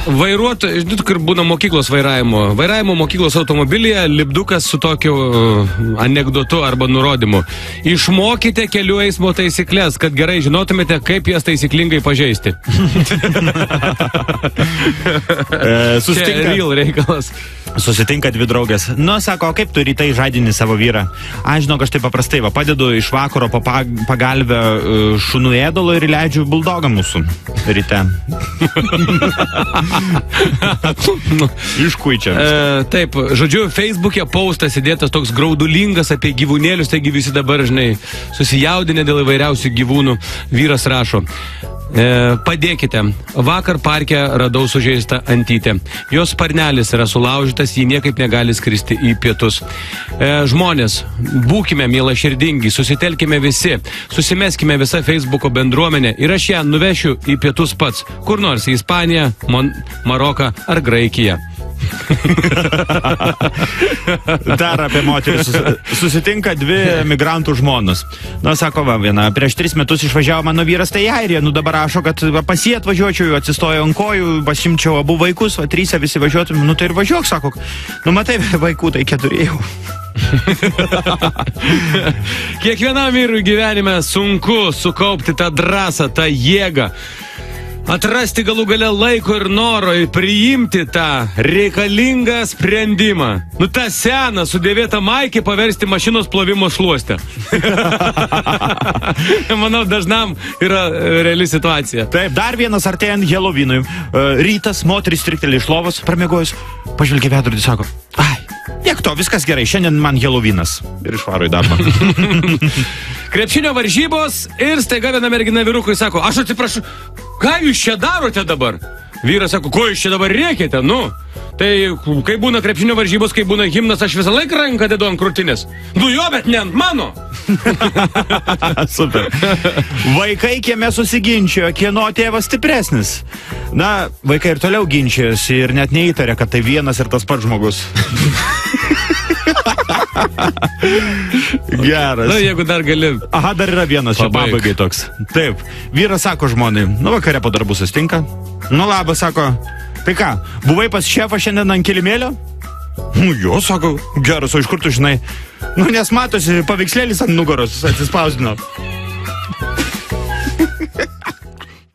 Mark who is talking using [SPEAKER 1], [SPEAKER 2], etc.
[SPEAKER 1] Vairuotojai, žinot, kur būna mokyklos vairavimo mokyklos automobilyje, lipdukas su tokiu anekdotu arba nurodymu. Išmokite kelių eismo taisyklės, kad gerai žinotumėte, kaip jas taisyklingai pažeisti. Čia real reikalas.
[SPEAKER 2] Susitinka dvi draugės. Nu, sako, kaip tu rytai žadini savo vyrą? Aš žinau, aš tai paprastai, padedu iš vakaro pagalbę šunų ėdalo ir leidžiu buldogą mūsų ryte. Iškuičia.
[SPEAKER 1] Taip, žodžiu, Facebook'e postas įdėtas toks graudulingas apie gyvūnėlius, taigi visi dabar, žinai, susijaudinę dėl įvairiausių gyvūnų. Vyras rašo. Padėkite. Vakar parke radau sužeistą antytę. Jos sparnelis yra sulaužytas, ji niekaip negali skristi į pietus. Žmonės, būkime mielaširdingi, susitelkime visi, susimeskime visą Facebooko bendruomenę ir aš ją nuvešiu į pietus pats, kur nors į Ispaniją, Maroką ar Graikiją.
[SPEAKER 2] Dar apie moteris. Susitinka dvi migrantų žmonos. Na, sako, viena, prieš 3 metus išvažiavo mano vyras tai į Airiją, nu dabar rašo, kad pas jį atvažiuočiau, atsistojo ant kojų, pasimčiau abu vaikus, 3 visi važiuotum, nu tai ir važiuok, sako, nu matai, vaikų tai 4 jau.
[SPEAKER 1] Kiekvienam vyrui gyvenime sunku sukaupti tą drąsą, tą jėgą. Atrasti galų gale laiko ir noro ir priimti tą reikalingą sprendimą. Nu, tą seną sudėvėtą maikį paversti mašinos plovimo šluostę. Manau, dažnam yra reali situacija.
[SPEAKER 2] Taip, dar vienas artėjant Halloweenui. Rytas, moteris strikteli iš lovos, pramiegojus, pažvelgia veidrodį, sako, ai, tiek to, viskas gerai, šiandien man Halloweenas. Ir išvaro į darbą.
[SPEAKER 1] Krepšinio varžybos ir staiga viena mergina vyrukui sako, aš atsiprašau, ką jūs čia darote dabar? Vyras sako, ko jūs čia dabar rėkėte, nu? Tai kai būna krepšinio varžybos, kai būna himnas, aš visą laiką ranką dedu ant krūtinės. Nu jo, bet ne ant mano.
[SPEAKER 2] Super. Vaikai kieme susiginčiojo, kieno tėvas stipresnis. Na, vaikai ir toliau ginčijosi ir net neįtarė, kad tai vienas ir tas pats žmogus. Geras.
[SPEAKER 1] Na, jeigu dar gali.
[SPEAKER 2] Aha, dar yra vienas čia pabaigai toks. Taip, vyras sako žmonai, nu vakare po darbų sustinka. Nu labas, sako, tai ką, buvai pas šefą šiandien ant kilimėlio? Nu jo, sako, geras, o iš kur tu žinai? Nu nes matosi, paveikslėlis ant nugaros atsispausdino.